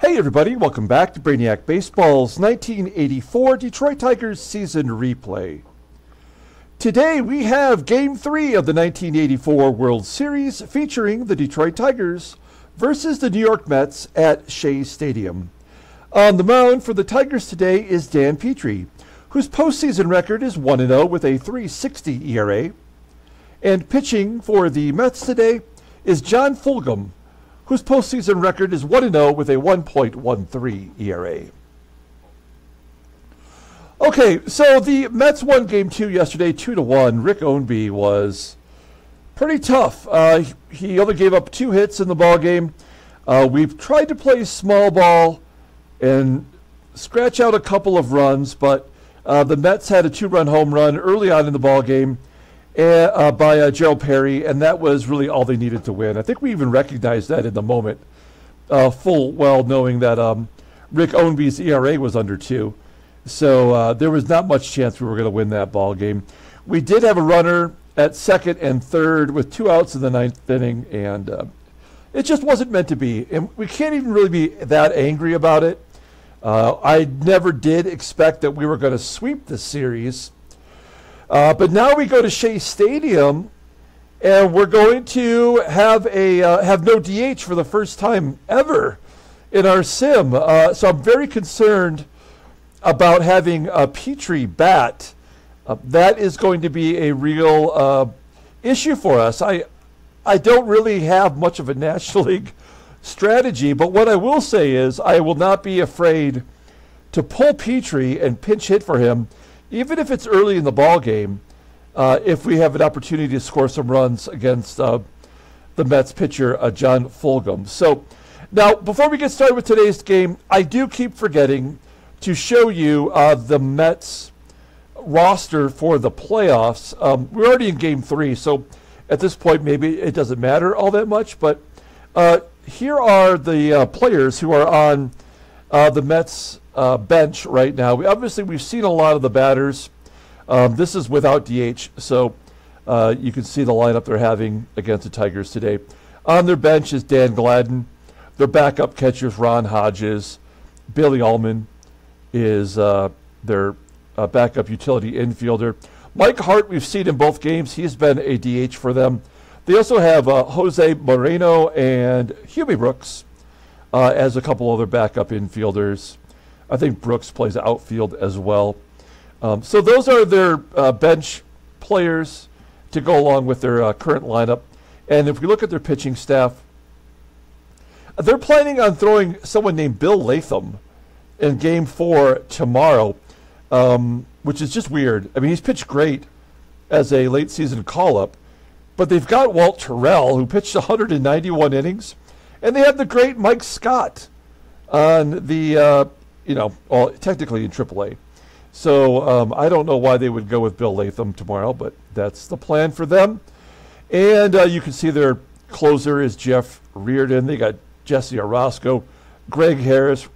Hey everybody, welcome back to Brainiac Baseball's 1984 Detroit Tigers season replay. Today we have Game 3 of the 1984 World Series featuring the Detroit Tigers versus the New York Mets at Shea Stadium. On the mound for the Tigers today is Dan Petry, whose postseason record is 1-0 with a .360 ERA. And pitching for the Mets today is John Fulgham, whose postseason record is 1-0 with a 1.13 ERA. Okay, so the Mets won Game 2 yesterday, 2-1. Rick Ownby was pretty tough. He only gave up 2 hits in the ball game. We've tried to play small ball and scratch out a couple of runs, but the Mets had a 2-run home run early on in the ball game by Gerald Perry, and that was really all they needed to win. I think we even recognized that in the moment, full well knowing that Rick Ownby's ERA was under 2. So there was not much chance we were going to win that ball game. We did have a runner at second and third with 2 outs in the 9th inning, and it just wasn't meant to be. And we can't even really be that angry about it. I never did expect that we were going to sweep this series. But now we go to Shea Stadium, and we're going to have no DH for the first time ever in our sim. So I'm very concerned about having a Petry bat. That is going to be a real issue for us. I don't really have much of a National League strategy, but what I will say is I will not be afraid to pull Petry and pinch hit for him, even if it's early in the ball game, if we have an opportunity to score some runs against the Mets pitcher, John Fulgham. So now, before we get started with today's game, I do keep forgetting to show you the Mets roster for the playoffs. We're already in Game 3, so at this point, maybe it doesn't matter all that much, but here are the players who are on the Mets bench right now. We've seen a lot of the batters. This is without DH, so you can see the lineup they're having against the Tigers today. On their bench is Dan Gladden. Their backup catchers, Ron Hodges. Billy Ullman is their backup utility infielder. Mike Hart, we've seen in both games. He's been a DH for them. They also have Jose Moreno and Hubie Brooks as a couple other backup infielders. I think Brooks plays outfield as well. So those are their bench players to go along with their current lineup. And if we look at their pitching staff, they're planning on throwing someone named Bill Latham in Game 4 tomorrow, which is just weird. I mean, he's pitched great as a late season call-up, but they've got Walt Terrell, who pitched 191 innings, and they have the great Mike Scott on the technically in AAA. So I don't know why they would go with Bill Latham tomorrow, but that's the plan for them. And you can see their closer is Jeff Reardon. They got Jesse Orozco, Greg Harris,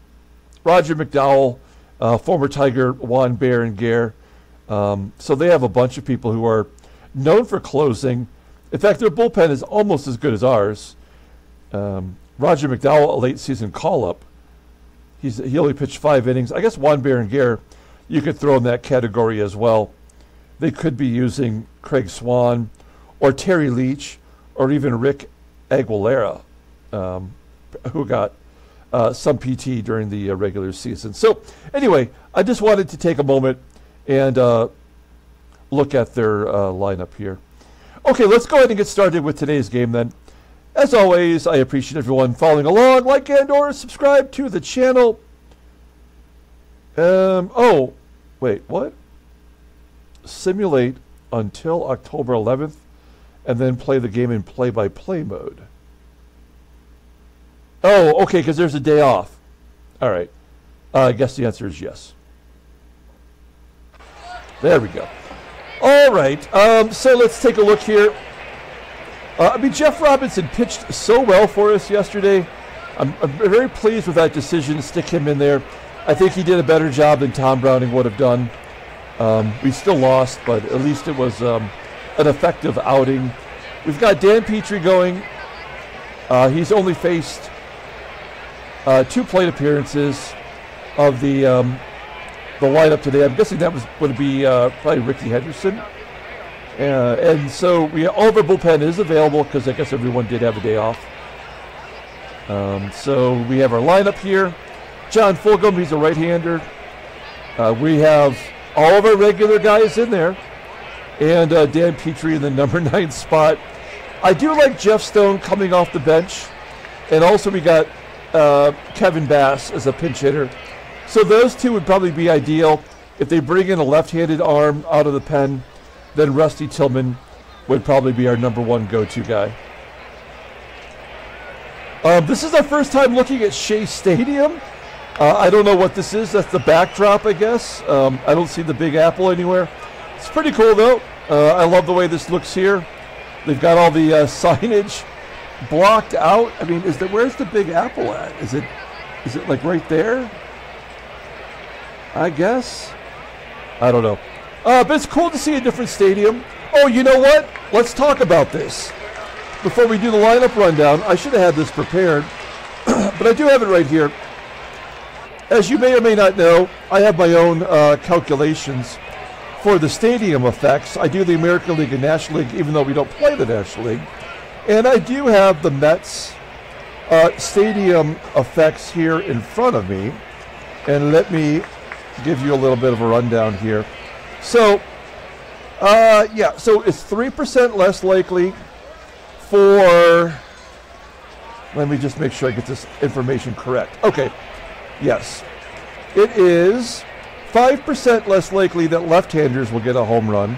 Roger McDowell, former Tiger Juan Berenguer. So they have a bunch of people who are known for closing. In fact, their bullpen is almost as good as ours. Roger McDowell, a late season call-up. He only pitched 5 innings. I guess Juan Berenguer, you could throw in that category as well. They could be using Craig Swan or Terry Leach or even Rick Aguilera, who got some PT during the regular season. So anyway, I just wanted to take a moment and look at their lineup here. Okay, let's go ahead and get started with today's game then. As always, I appreciate everyone following along. Like and or subscribe to the channel. Oh, wait, what? Simulate until October 11th and then play the game in play-by-play mode. Oh, okay, because there's a day off. All right. I guess the answer is yes. There we go. All right, so let's take a look here. Jeff Robinson pitched so well for us yesterday. I'm very pleased with that decision to stick him in there. I think he did a better job than Tom Browning would have done. We still lost, but at least it was an effective outing. We've got Dan Petry going. He's only faced 2 plate appearances of the lineup today. I'm guessing that would be probably Rickey Henderson. And so all of our bullpen is available because I guess everyone did have a day off. So we have our lineup here. John Fulgham, he's a right-hander. We have all of our regular guys in there. And Dan Petry in the number 9 spot. I do like Jeff Stone coming off the bench. And also we got Kevin Bass as a pinch hitter. So those two would probably be ideal. If they bring in a left-handed arm out of the pen, then Rusty Tillman would probably be our number 1 go-to guy. This is our first time looking at Shea Stadium. I don't know what this is. That's the backdrop, I guess. I don't see the Big Apple anywhere. It's pretty cool, though. I love the way this looks here. They've got all the signage blocked out. I mean, where's the Big Apple at? Is it like right there? I guess. I don't know. But it's cool to see a different stadium. Oh, you know what? Let's talk about this. Before we do the lineup rundown, I should have had this prepared, but I do have it right here. As you may or may not know, I have my own calculations for the stadium effects. I do the American League and National League, even though we don't play the National League. And I do have the Mets stadium effects here in front of me. And let me give you a little bit of a rundown here. So, so it's 3% less likely for, let me just make sure I get this information correct. Okay, yes. It is 5% less likely that left-handers will get a home run.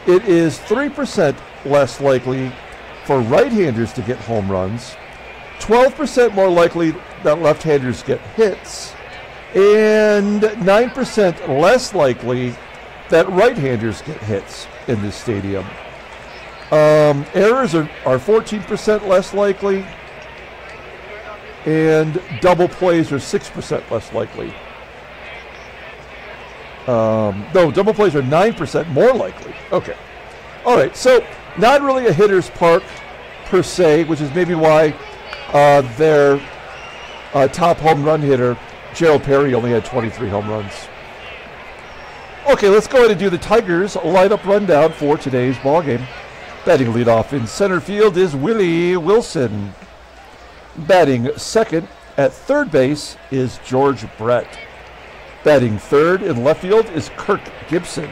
It is 3% less likely for right-handers to get home runs. 12% more likely that left-handers get hits. And 9% less likely that right-handers get hits in this stadium. Errors are 14% less likely, and double plays are 6% less likely. No, double plays are 9% more likely. Okay. All right, so not really a hitter's park per se, which is maybe why their top home run hitter, Gerald Perry, only had 23 home runs. Okay, let's go ahead and do the Tigers lineup rundown for today's ballgame. Batting leadoff in center field is Willie Wilson. Batting second at third base is George Brett. Batting third in left field is Kirk GIBSON.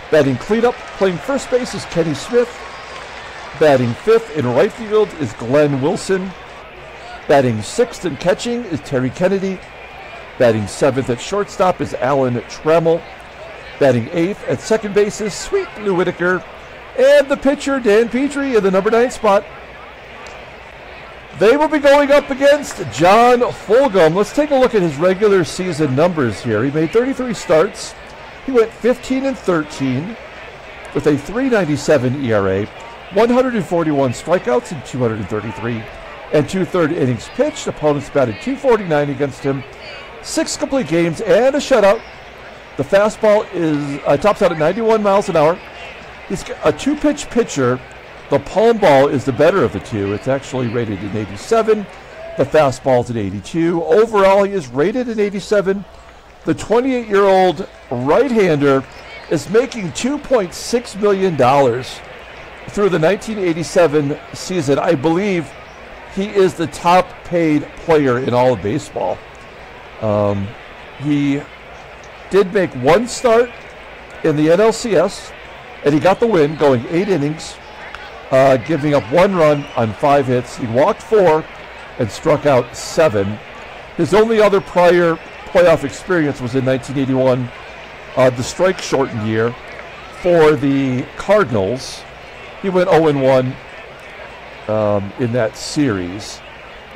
Batting cleanup, playing first base is Kenny Smith. Batting fifth in right field is Glenn Wilson. Batting sixth and catching is Terry Kennedy. Batting seventh at shortstop is Alan Trammell. Batting eighth at second base is Sweet Blue Whitaker. And the pitcher, Dan Petry, in the number 9 spot. They will be going up against John Fulgham. Let's take a look at his regular season numbers here. He made 33 starts. He went 15-13 with a 3.97 ERA, 141 strikeouts in 233 and 2/3 innings pitched. Opponents batted .249 against him. 6 complete games and a shutout. The fastball is tops out at 91 miles an hour. He's a 2-pitch pitcher. The palm ball is the better of the two. It's actually rated an 87. The fastball's an 82. Overall, he is rated an 87. The 28-year-old right-hander is making $2.6 million through the 1987 season. I believe he is the top-paid player in all of baseball. He did make 1 start in the NLCS, and he got the win, going 8 innings, giving up 1 run on 5 hits. He walked 4 and struck out 7. His only other prior playoff experience was in 1981, the strike-shortened year for the Cardinals. He went 0-1 in that series.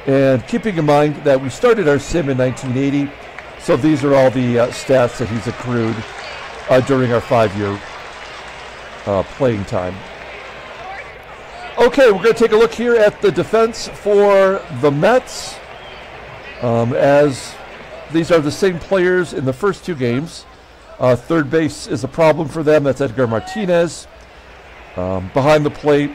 And keeping in mind that we started our sim in 1980, so these are all the stats that he's accrued during our 5-year playing time. Okay, we're going to take a look here at the defense for the Mets, as these are the same players in the first 2 games. Third base is a problem for them. That's Edgar Martinez. Behind the plate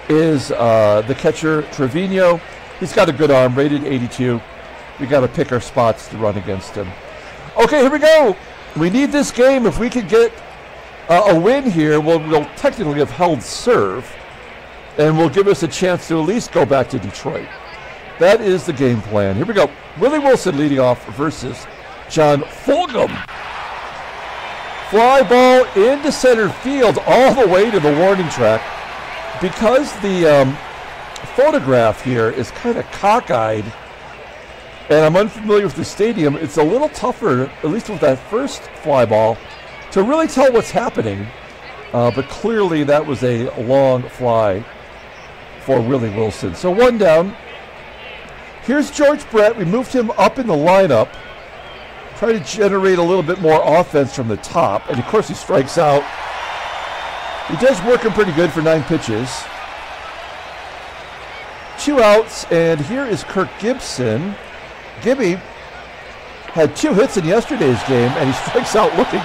is the catcher, Trevino. He's got a good arm, rated 82. We got to pick our spots to run against him. Okay, here we go. We need this game. If we could get a win here, we'll technically have held serve, and will give us a chance to at least go back to Detroit. That is the game plan. Here we go. Willie Wilson leading off versus John Fulgham. Fly ball into center field all the way to the warning track. Because the photograph here is kind of cockeyed, and I'm unfamiliar with the stadium, it's a little tougher, at least with that first fly ball, to really tell what's happening. But clearly that was a long fly for Willie Wilson. So one down. Here's George Brett. We moved him up in the lineup. Try to generate a little bit more offense from the top. And of course he strikes out. He does work him pretty good for 9 pitches. 2 outs, and here is Kirk Gibson. Gibby had 2 hits in yesterday's game, and he strikes out looking.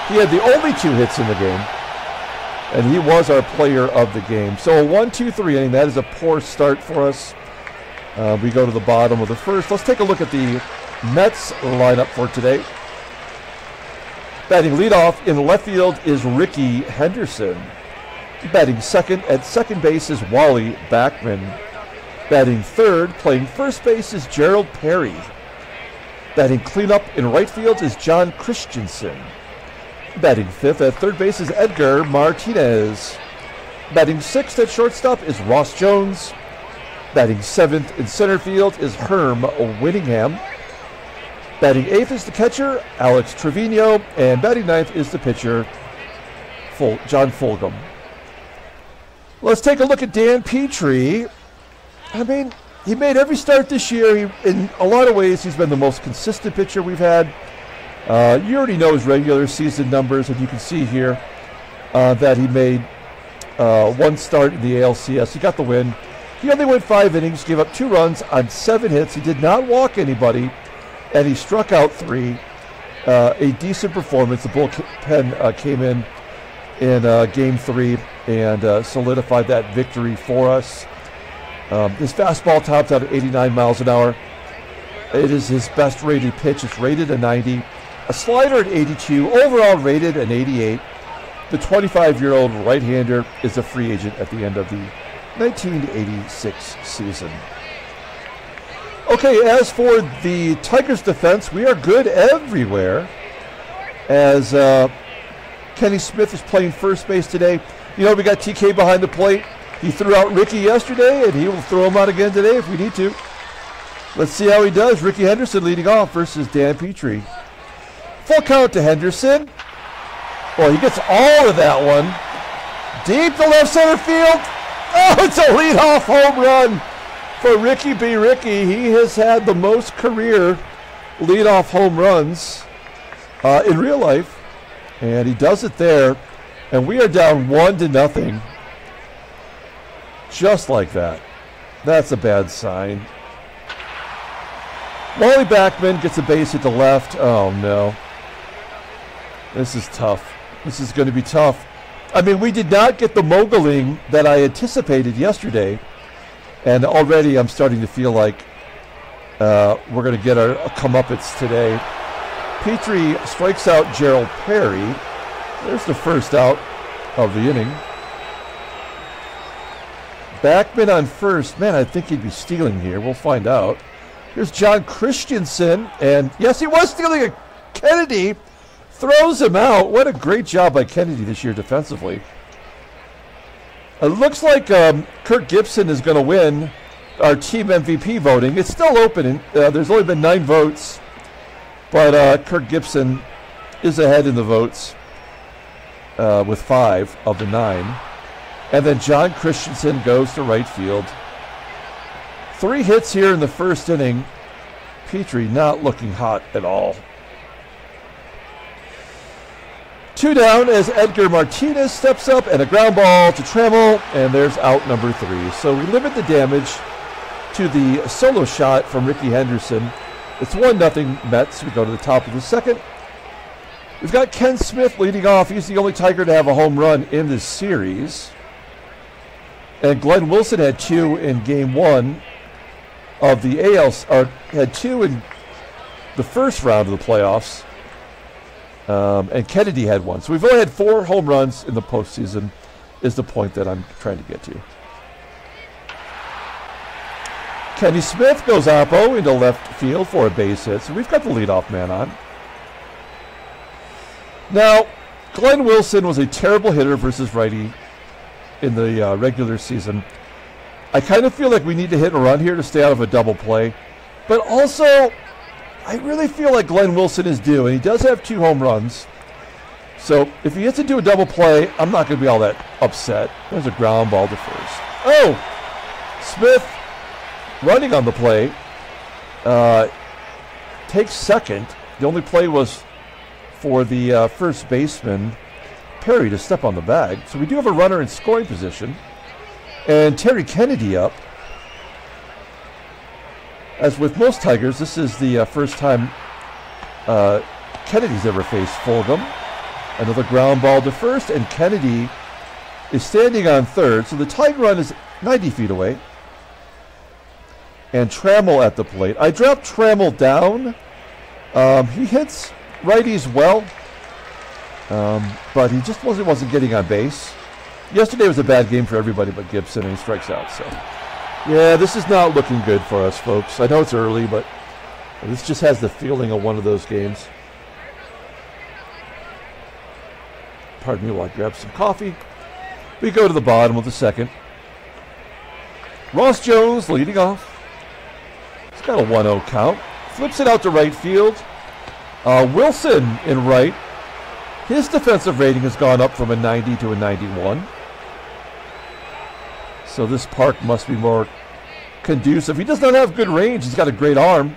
He had the only 2 hits in the game, and he was our player of the game. So a 1-2-3 inning. That is a poor start for us. We go to the bottom of the first. Let's take a look at the Mets lineup for today. Batting leadoff in left field is Rickey Henderson. Batting second at second base is Wally BACKMAN. Batting third, playing first base is Gerald Petry. Batting cleanup in right field is John Christensen. Batting fifth at third base is Edgar Martinez. Batting sixth at shortstop is Ross Jones. Batting seventh in center field is Herm Winningham. Batting eighth is the catcher, Alex TREVINO. And batting ninth is the pitcher, John Fulgham. Let's take a look at Dan Petry. I mean, he made every start this year. In a lot of ways, he's been the most consistent pitcher we've had. You already know his regular season numbers, and you can see here that he made 1 start in the ALCS. He got the win. He only went 5 innings, gave up 2 runs on 7 hits. He did not walk anybody, and he struck out 3. A decent performance. The bullpen came in Game 3 and solidified that victory for us. His fastball tops out at 89 miles an hour. It is his best rated pitch. It's rated a 90. A slider at 82. Overall rated an 88. The 25-year-old right-hander is a free agent at the end of the 1986 season. Okay, as for the Tigers' defense, we are good everywhere. As Kenny Smith is playing first base today. You know, we got TK behind the plate. He threw out Rickey yesterday, and he will throw him out again today if we need to. Let's see how he does. Rickey Henderson leading off versus Dan Petry. Full count to Henderson. Well, he gets all of that one. Deep to left center field. Oh, it's a leadoff home run for Rickey B. Rickey. He has had the most career leadoff home runs in real life, and he does it there. And we are down 1-0. Just like that. That's a bad sign. Wally BACKMAN gets a base hit to left. Oh, no. This is tough. This is going to be tough. I mean, we did not get the moguling that I anticipated yesterday. And already I'm starting to feel like we're going to get a comeuppance today. Petry strikes out Gerald Perry. There's the first out of the inning. BACKMAN on first. Man, I think he'd be stealing here. We'll find out. Here's John Christensen. And yes, he was stealing a Kennedy. Throws him out. What a great job by Kennedy this year defensively. It looks like Kirk Gibson is going to win our team MVP voting. It's still open. There's only been 9 votes. But Kirk Gibson is ahead in the votes with 5 of the 9. And then John Christensen goes to right field. 3 hits here in the first inning. Petry not looking hot at all. 2 down as Edgar Martinez steps up, and a ground ball to Trammell, and there's out number 3. So we limit the damage to the solo shot from Rickey Henderson. It's 1-0 Mets. We go to the top of the second. We've got Ken Smith leading off. He's the only Tiger to have a home run in this series. And Glenn Wilson had 2 in Game 1. of the AL, or had 2 in the first round of the playoffs, and Kennedy had 1. So we've only had 4 home runs in the postseason, is the point that I'm trying to get to. Kenny Smith goes oppo into left field for a base hit, so we've got the leadoff man on. Now, Glenn Wilson was a terrible hitter versus righty in the regular season. I kind of feel like we need to hit a run here to stay out of a double play, but also I really feel like Glenn Wilson is due, and he does have 2 home runs. So if he gets into a double play, I'm not going to be all that upset. There's a ground ball to first. Oh! Smith running on the play. Takes second. The only play was for the first baseman, Perry, to step on the bag. So we do have a runner in scoring position. And Terry Kennedy up. As with most Tigers, this is the first time Kennedy's ever faced Fulgham. Another ground ball to first, and Kennedy is standing on third. So the Tiger run is 90 feet away. And Trammell at the plate. I dropped Trammell down. He hits righties well, but he just wasn't getting on base. Yesterday was a bad game for everybody but GIBSON, and he strikes out. So, yeah, this is not looking good for us, folks. I know it's early, but this just has the feeling of one of those games. Pardon me while I grab some coffee. We go to the bottom of the second. Ross Jones leading off. He's got a 1-0 count. Flips it out to right field. Wilson in right. His defensive rating has gone up from a 90 to a 91. So this park must be more conducive. He does not have good range. He's got a great arm.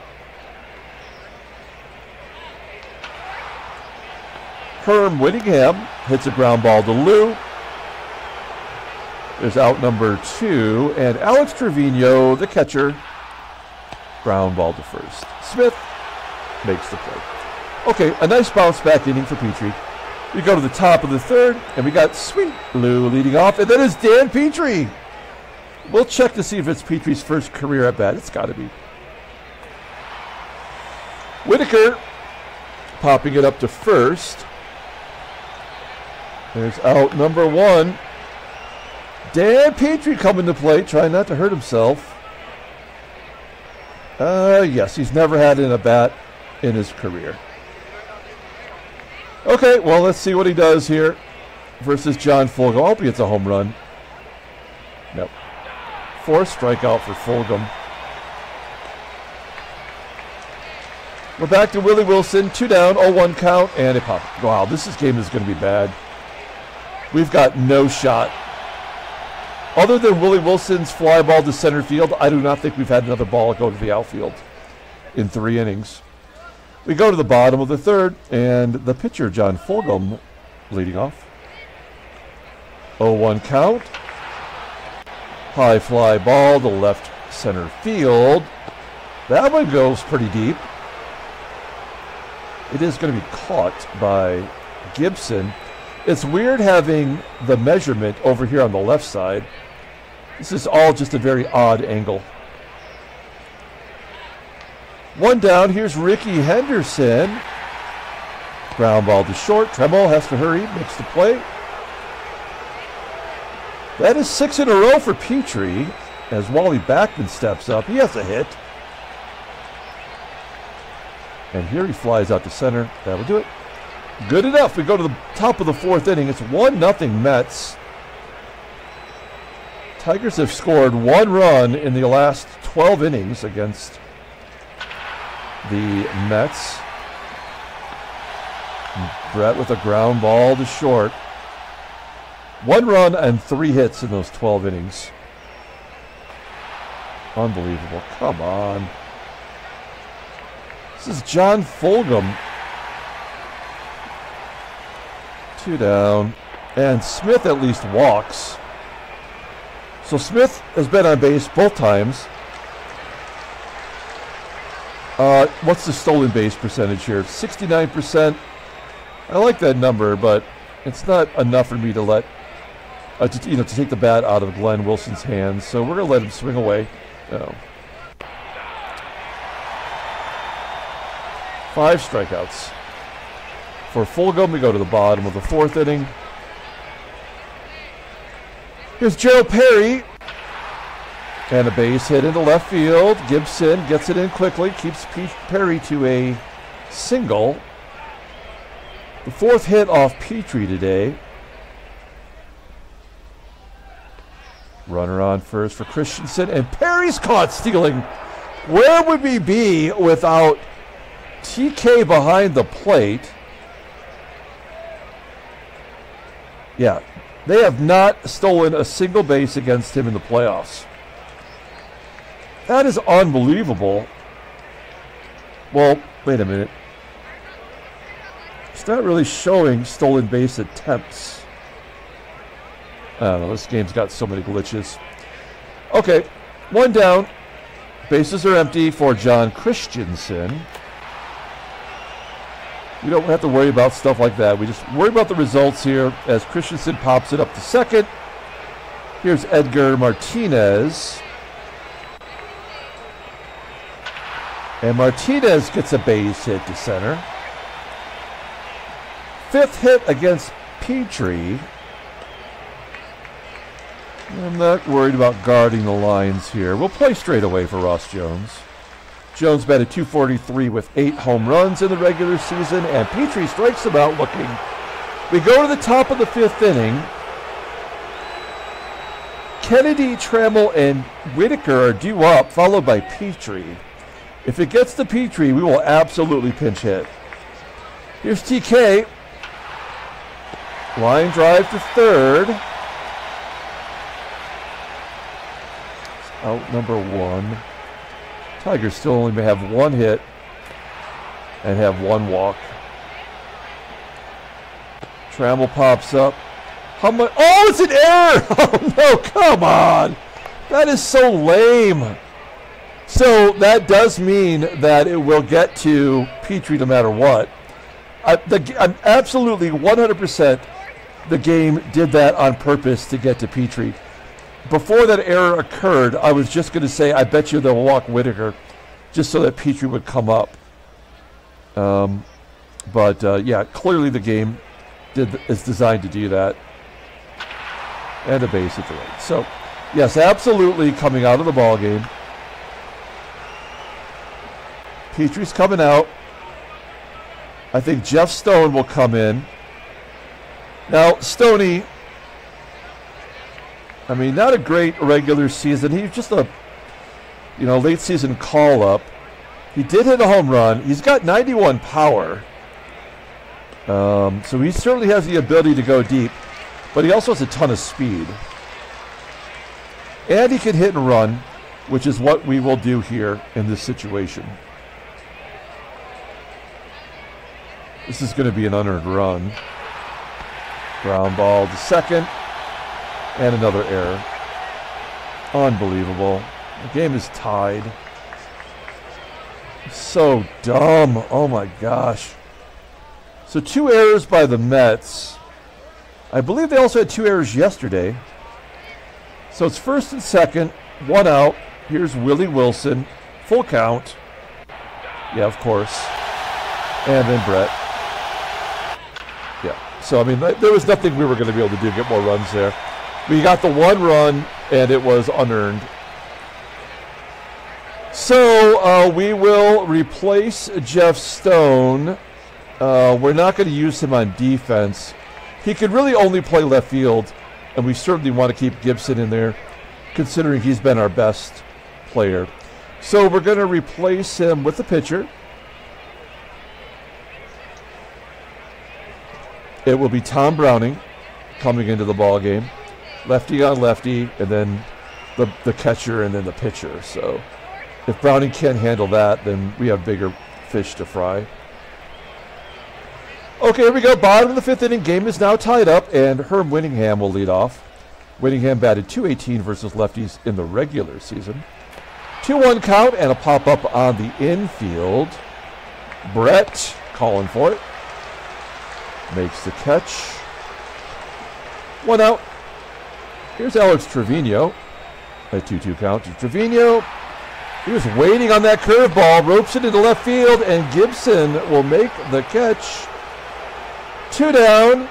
Herm Winningham hits a ground ball to Lou. There's out number 2. And Alex Trevino, the catcher, ground ball to first. Smith makes the play. Okay, a nice bounce back inning for Petry. We go to the top of the third, and we got Sweet Lou leading off, and then it's Dan Petry. We'll check to see if it's Petry's first career at bat. It's got to be. Whitaker popping it up to first. There's out number 1. Dan Petry coming to play, trying not to hurt himself. Yes, he's never had an at-bat in his career. Okay, well, let's see what he does here versus John Fulgham. I hope he gets a home run. Nope. 4th strikeout for Fulgham. We're back to Willie Wilson. 2 down, 0-1 count, and it popped. Wow, this game is going to be bad. We've got no shot. Other than Willie Wilson's fly ball to center field, I do not think we've had another ball go to the outfield in 3 innings. We go to the bottom of the third, and the pitcher, John Fulgham, leading off. 0-1 count. High fly ball to left center field. That one goes pretty deep. It is going to be caught by GIBSON. It's weird having the measurement over here on the left side. This is all just a very odd angle. 1 down. Here's Rickey Henderson. Ground ball to short. TRAMMELL has to hurry. Makes the play. That is 6 in a row for Petry as Wally BACKMAN steps up. He has a hit. And here he flies out to center. That'll do it. Good enough. We go to the top of the 4th inning. It's 1-0 Mets. Tigers have scored 1 run in the last 12 innings against the Mets. Brett with a ground ball to short. 1 run and 3 hits in those 12 innings. Unbelievable. Come on. This is John Fulgham. 2 down. And Smith at least walks. So Smith has been on base both times. What's the stolen base percentage here? 69%. I like that number, but it's not enough for me to let, to take the bat out of Glenn Wilson's hands. So we're going to let him swing away. Oh. 5 strikeouts. For Fulgham, we go to the bottom of the 4th inning. Here's Gerald Perry. And a base hit into left field. Gibson gets it in quickly, keeps Perry to a single. The 4th hit off Petry today. Runner on first for Christensen, and Perry's caught stealing. Where would we be without TK behind the plate? Yeah, they have not stolen a single base against him in the playoffs. That is unbelievable. Well, wait a minute. It's not really showing stolen base attempts. I don't know, this game's got so many glitches. Okay, 1 down. Bases are empty for John Christensen. We don't have to worry about stuff like that. We just worry about the results here as Christensen pops it up to second. Here's Edgar Martinez. And Martinez gets a base hit to center. 5th hit against Petry. I'm not worried about guarding the lines here. We'll play straight away for Ross Jones. Jones batted .243 with 8 home runs in the regular season, and Petry strikes him out looking. We go to the top of the 5th inning. Kennedy, Trammell, and Whitaker are due up, followed by Petry. If it gets to Petry, we will absolutely pinch hit. Here's TK. Line drive to third. Out number 1. Tigers still only may have 1 hit and have 1 walk. Trammell pops up. How much? Oh, it's an error! Oh no, come on! That is so lame. So that does mean that it will get to Petry no matter what. I'm absolutely 100% the game did that on purpose to get to Petry. Before that error occurred, I was just going to say, I bet you they'll walk Whitaker just so that Petry would come up. Yeah, clearly the game is designed to do that. And a base hit to right. So, yes, absolutely coming out of the ball game. Petry's coming out. I think Jeff Stone will come in. Now, Stoney, I mean, not a great regular season. He's just a, late season call up. He did hit a home run. He's got 91 power. So he certainly has the ability to go deep, but he also has a ton of speed. And he can hit and run, which is what we will do here in this situation. This is going to be an unearned run. Ground ball to second. And another error. Unbelievable. The game is tied. So dumb. Oh my gosh. So 2 errors by the Mets. I believe they also had 2 errors yesterday. So it's first and second. 1 out. Here's Willie Wilson. Full count. Yeah, of course. And then Brett. Yeah. So, I mean, there was nothing we were going to be able to do to get more runs there. We got the 1 run, and it was unearned. So we will replace Jeff Stone. We're not going to use him on defense. He could really only play left field, and we certainly want to keep GIBSON in there, considering he's been our best player. So we're going to replace him with the pitcher. It will be Tom Browning coming into the ball game. Lefty on lefty, and then the catcher, and then the pitcher. So if Browning can't handle that, then we have bigger fish to fry. Okay, here we go. Bottom of the 5th inning. Game is now tied up, and Herm Winningham will lead off. Winningham batted .218 versus lefties in the regular season. 2-1 count and a pop-up on the infield. Brett calling for it. Makes the catch. 1 out. Here's Alex Trevino. A 2-2 count to Trevino. He was waiting on that curveball, ropes it into left field, and GIBSON will make the catch. 2 down,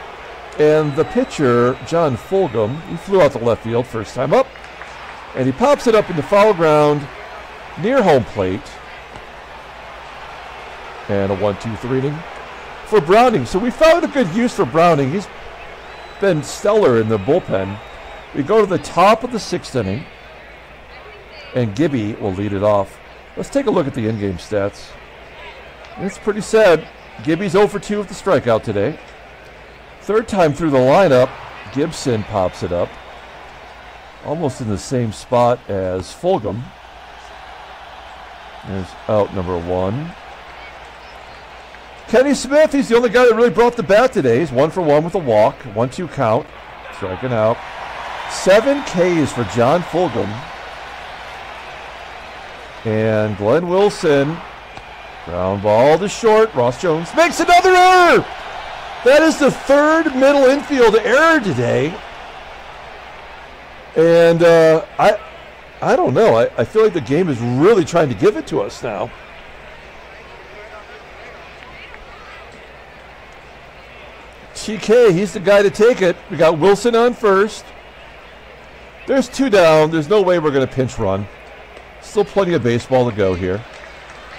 and the pitcher, John Fulgham, he flew out to left field first time up, and he pops it up into foul ground near home plate. And a 1-2-3 inning for Browning. So we found a good use for Browning. He's been stellar in the bullpen. We go to the top of the 6th inning, and Gibby will lead it off. Let's take a look at the in-game stats. It's pretty sad. Gibby's 0 for 2 with the strikeout today. 3rd time through the lineup, GIBSON pops it up. Almost in the same spot as Fulgham. There's out number 1. Kenny Smith, he's the only guy that really brought the bat today. He's 1 for 1 with a walk. 1-2 count. Striking out. 7 Ks for John Fulgham. And Glenn Wilson, ground ball to short. Ross Jones makes another error. That is the 3rd middle infield error today. And I don't know. I feel like the game is really trying to give it to us now. TK, he's the guy to take it. We got Wilson on first. There's 2 down. There's no way we're going to pinch run. Still plenty of baseball to go here.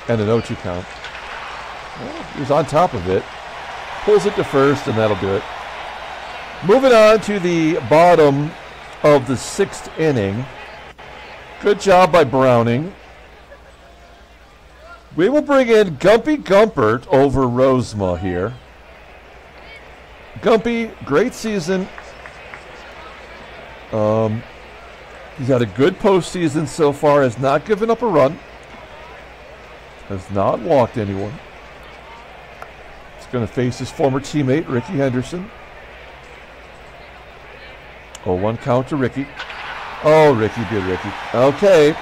And an 0-2 count. Well, he's on top of it. Pulls it to first, and that'll do it. Moving on to the bottom of the 6th inning. Good job by Browning. We will bring in Gumpy Gumpert over Rosema here. Gumpy, great season. He's had a good postseason so far, has not given up a run, has not walked anyone. He's going to face his former teammate, Rickey Henderson. 0-1 count to Rickey. Oh, Rickey did Rickey. Okay.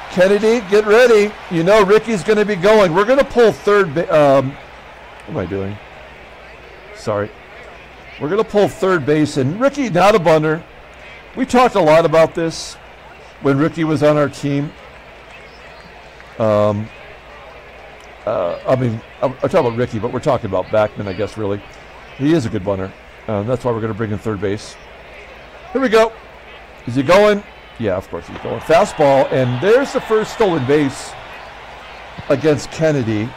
Kennedy, get ready. You know Rickey's going to be going. We're going to pull third base. What am I doing? Sorry. We're going to pull third base, and Rickey, not a bunter. We talked a lot about this when Rickey was on our team. I mean, I'm talking about Rickey, but we're talking about BACKMAN, I guess, really. He is a good bunter. That's why we're going to bring in third base. Here we go. Is he going? Yeah, of course he's going. Fastball, and there's the first stolen base against Kennedy.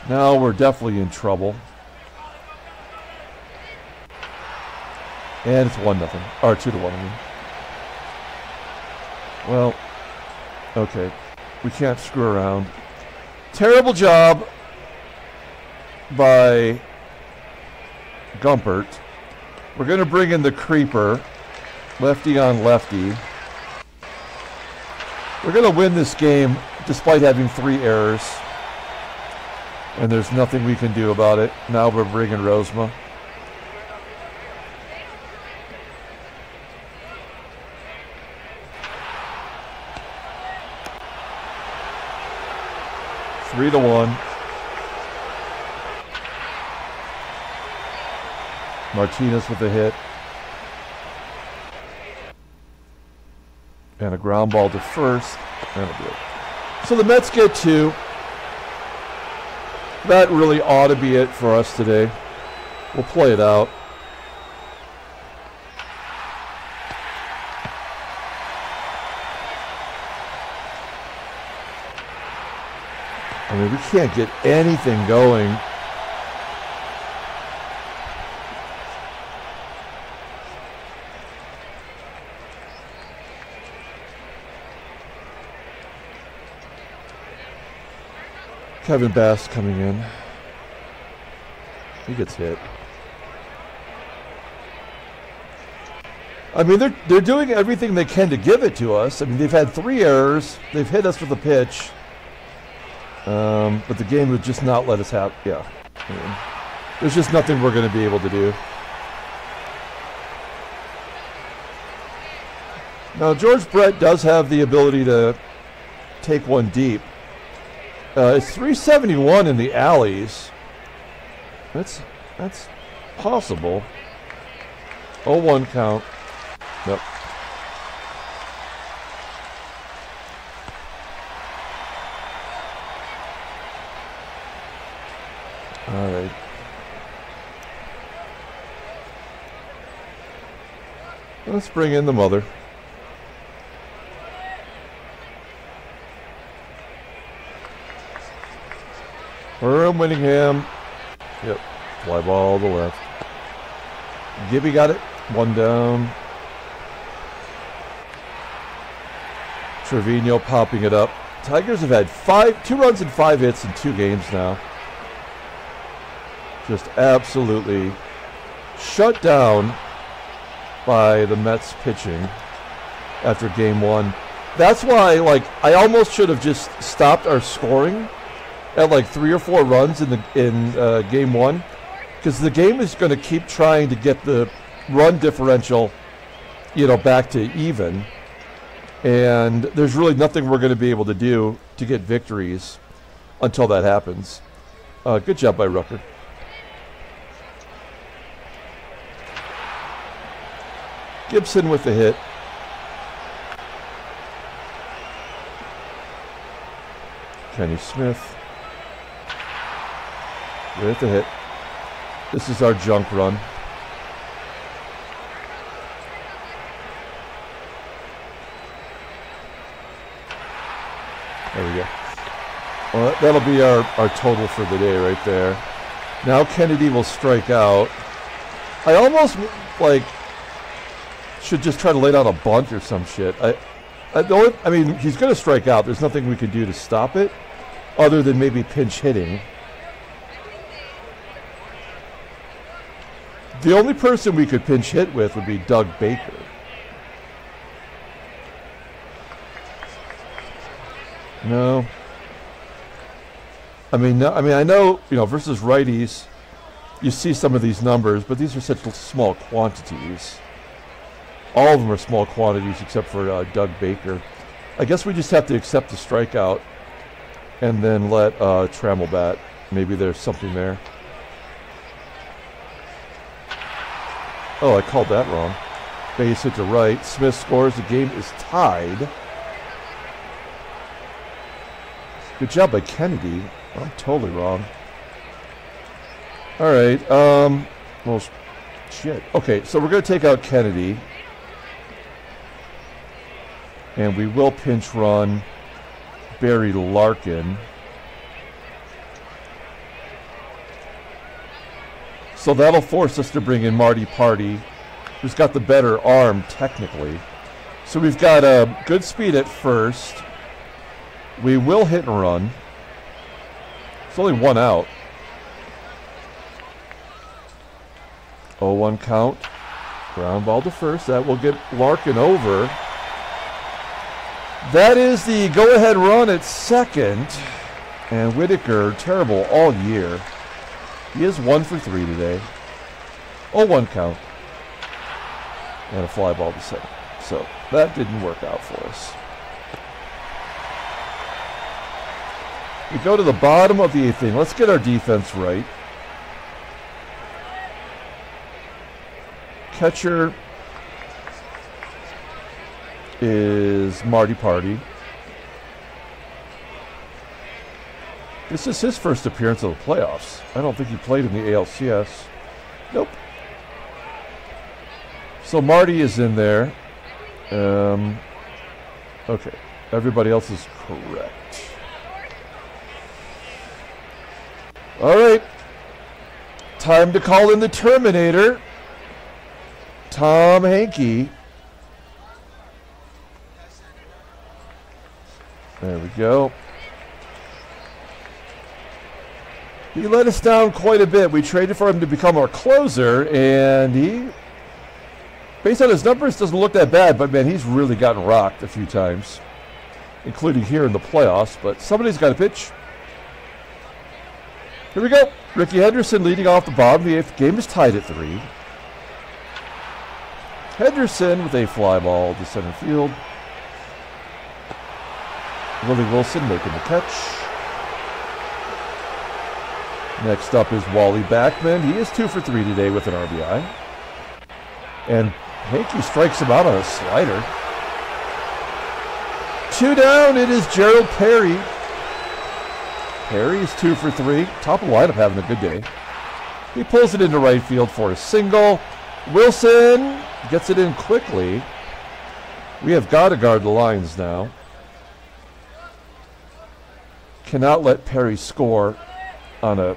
Now we're definitely in trouble. And it's 1-0, or 2-1, I mean. Well, okay. We can't screw around. Terrible job by Gumpert. We're going to bring in the creeper. Lefty on lefty. We're going to win this game despite having 3 errors. And there's nothing we can do about it. Now we're bringing Rosema. Three to 1. Martinez with a hit. And a ground ball to first. That'll do it. So the Mets get 2. That really ought to be it for us today. We'll play it out. I mean, we can't get anything going. Kevin Bass coming in. He gets hit. I mean, they're doing everything they can to give it to us. I mean, they've had 3 errors. They've hit us with a pitch. But the game would just not let us have. Yeah. I mean, there's just nothing we're going to be able to do. Now, George Brett does have the ability to take one deep. It's 371 in the alleys. That's possible. 0-1 count. Nope. All right. Let's bring in the mother. Herm, Winningham. Yep. Fly ball to the left. Gibby got it. One down. Trevino popping it up. Tigers have had 2 runs and 5 hits in 2 games now. Just absolutely shut down by the Mets pitching after game 1. That's why, like, I almost should have just stopped our scoring at like 3 or 4 runs in game 1, because the game is going to keep trying to get the run differential, you know, back to even, and there's really nothing we're going to be able to do to get victories until that happens. Good job by Rucker. Gibson with the hit. Kenny Smith with the hit. This is our junk run. There we go. Well, that'll be our total for the day right there. Now Kennedy will strike out. I almost, like, should just try to lay down a bunt or some shit. I mean, he's going to strike out. There's nothing we can do to stop it other than maybe pinch hitting. The only person we could pinch hit with would be Doug Baker. No. I mean, I know, you know, versus righties, you see some of these numbers, but these are such small quantities. All of them are small quantities except for Doug Baker. I guess we just have to accept the strikeout and then let Trammell bat. Maybe there's something there. Oh, I called that wrong. Base hit to right. Smith scores. The game is tied. Good job by Kennedy. I'm totally wrong. All right. Well, shit. Okay, so we're going to take out Kennedy. And we will pinch run Barry Larkin. So that'll force us to bring in Marty Party, who's got the better arm technically. So we've got good speed at first. We will hit and run. It's only 1 out. 0-1 count. Ground ball to first. That will get Larkin over. That is the go-ahead run at second. And Whitaker, terrible all year. He is 1 for 3 today. 0-1 count. And a fly ball to second. So that didn't work out for us. We go to the bottom of the 8th inning. Let's get our defense right. Catcher is Marty Party. This is his first appearance of the playoffs. I don't think he played in the ALCS. Nope. So Marty is in there. Okay. Everybody else is correct. All right. Time to call in the Terminator. Tom Hankey. There we go. He let us down quite a bit. We traded for him to become our closer, and he, based on his numbers, doesn't look that bad, but man, he's really gotten rocked a few times, including here in the playoffs, but somebody's got to pitch. Here we go. Rickey Henderson leading off the bottom. The 8th game is tied at 3. Henderson with a fly ball to center field. Willie Wilson making the catch. Next up is Wally BACKMAN. He is 2 for 3 today with an RBI. And Hankey strikes him out on a slider. 2 down, it is Gerald Perry. Perry's 2 for 3. Top of the lineup having a good day. He pulls it into right field for a single. Wilson gets it in quickly. We have got to guard the lines now. Cannot let Perry score on a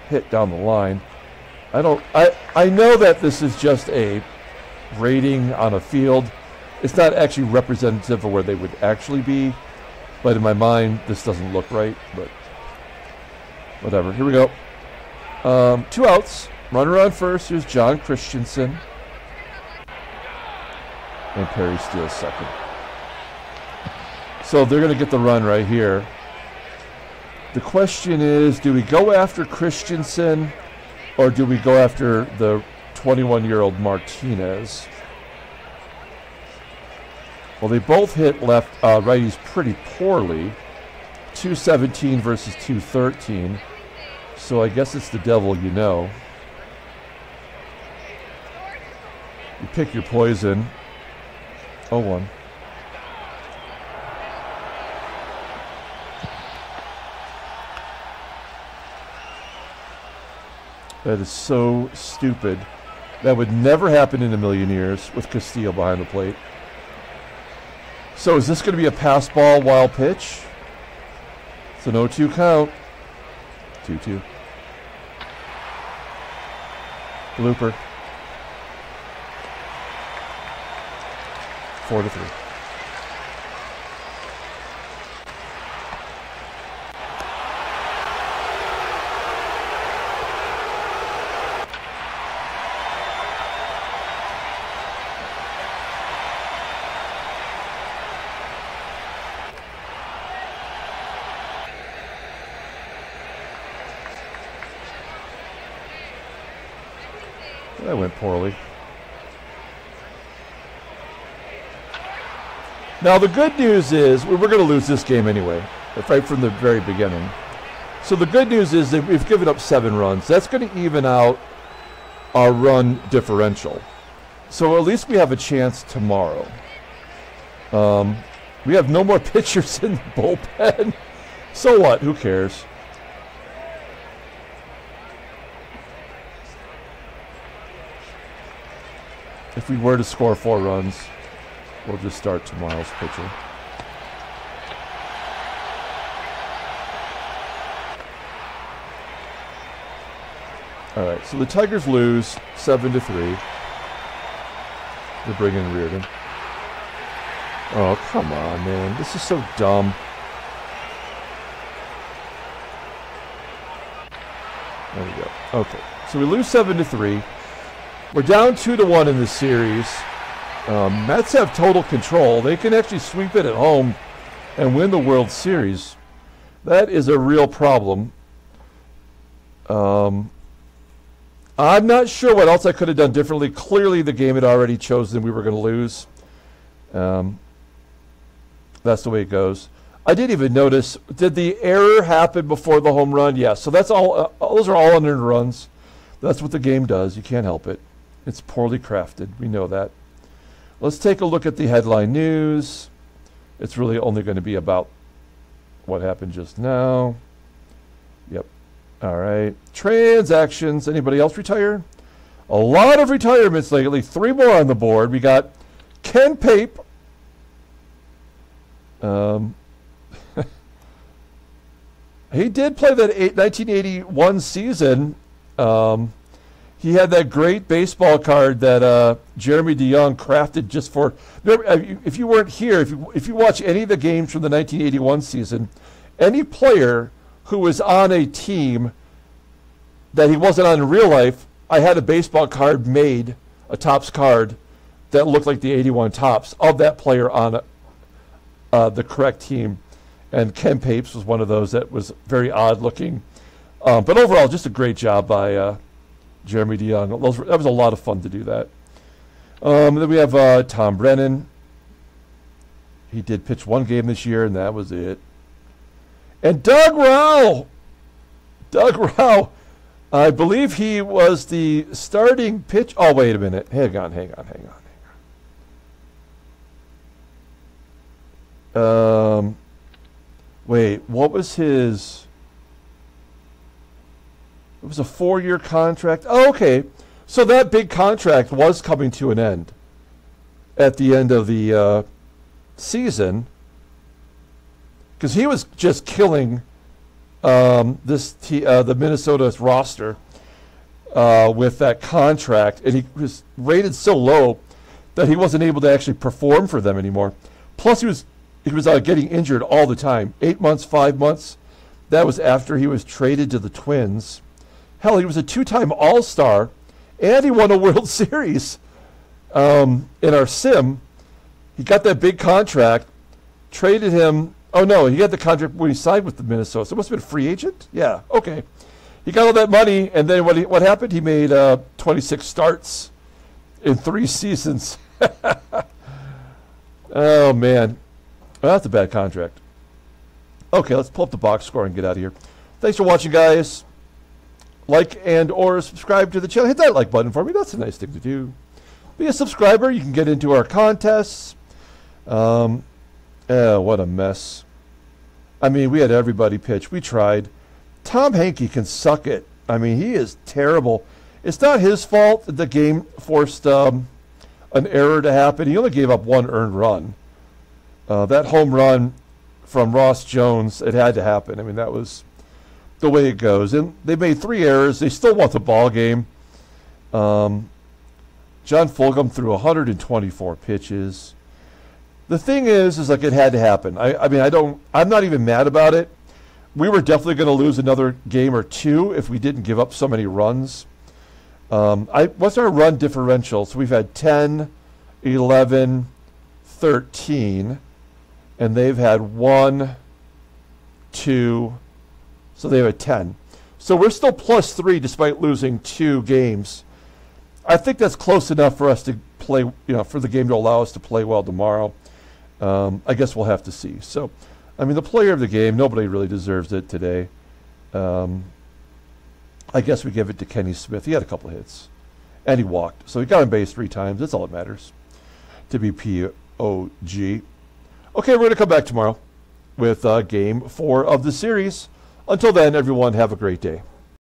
hit down the line. I know that this is just a rating on a field. It's not actually representative of where they would actually be, but in my mind, this doesn't look right, but whatever. Here we go. 2 outs. Runner on first. Here's John Christensen. And Perry steals second. So they're going to get the run right here. The question is, do we go after Christensen or do we go after the 21-year-old Martinez? Well, they both hit righties pretty poorly. 217 versus 213. So I guess it's the devil you know. You pick your poison. 0-1. That is so stupid. That would never happen in a million years with Castillo behind the plate. So is this going to be a pass ball wild pitch? It's an 0-2 count. 2-2. Blooper. 4-3. That went poorly. Now the good news is we're going to lose this game anyway, right from the very beginning. So the good news is that we've given up 7 runs. That's going to even out our run differential. So at least we have a chance tomorrow. We have no more pitchers in the bullpen. So what? Who cares? If we were to score 4 runs, we'll just start tomorrow's pitcher. All right, so the Tigers lose 7-3. They're bringing in Reardon. Oh, come on, man. This is so dumb. There we go. Okay, so we lose 7-3. We're down 2-1 in this series. Mets have total control. They can actually sweep it at home and win the World Series. That is a real problem. I'm not sure what else I could have done differently. Clearly, the game had already chosen we were going to lose. That's the way it goes. I didn't even notice. Did the error happen before the home run? Yes. So that's all. Those are all unearned runs. That's what the game does. You can't help it. It's poorly crafted. We know that. Let's take a look at the headline news. It's really only going to be about what happened just now. Yep. All right. Transactions. Anybody else retire? A lot of retirements lately. 3 more on the board. We got Ken Pape. He did play that 1981 season. He had that great baseball card that Jeremy DeYoung crafted just for. If you weren't here, if you watch any of the games from the 1981 season, any player who was on a team that he wasn't on in real life, I had a baseball card made, a Topps card, that looked like the 81 Topps of that player on the correct team. And Ken Papes was one of those that was very odd looking. But overall, just a great job by Jeremy DeYoung. That was a lot of fun to do that. Then we have Tom Brennan. He did pitch 1 game this year, and that was it. And Doug Rao. Doug Rao. I believe he was the starting pitch. Oh, wait a minute. Hang on. Wait, what was his... was a 4-year contract. Oh, okay. So that big contract was coming to an end at the end of the season, because he was just killing the Minnesota roster with that contract, and he was rated so low that he wasn't able to actually perform for them anymore. Plus, he was getting injured all the time. 8 months, 5 months. That was after he was traded to the Twins. Hell, he was a 2-time All-Star, and he won a World Series in our sim. He got that big contract, traded him. Oh, no, he had the contract when he signed with the Minnesota. So it must have been a free agent? Yeah, okay. He got all that money, and then what happened? He made 26 starts in 3 seasons. Oh, man. Well, that's a bad contract. Okay, let's pull up the box score and get out of here. Thanks for watching, guys. Like and or subscribe to the channel. Hit that like button for me. That's a nice thing to do. Be a subscriber. You can get into our contests. What a mess. I mean, we had everybody pitch. We tried. Tom Hankey can suck it. I mean, he is terrible. It's not his fault that the game forced an error to happen. He only gave up 1 earned run. That home run from Ross Jones, it had to happen. I mean, that was the way it goes. And they made 3 errors. They still won the ball game. John Fulgham threw 124 pitches. The thing is like it had to happen. I'm not even mad about it. We were definitely going to lose another game or 2 if we didn't give up so many runs. What's our run differential? So we've had 10, 11, 13, and they've had 1, 2, so they have a 10. So we're still +3 despite losing 2 games. I think that's close enough for us to play, for the game to allow us to play well tomorrow. I guess we'll have to see. So, I mean, the player of the game, nobody really deserves it today. I guess we give it to Kenny Smith. He had a couple of hits, and he walked. So he got on base 3 times. That's all that matters to be POG. Okay, we're going to come back tomorrow with Game 4 of the series. Until then, everyone, have a great day.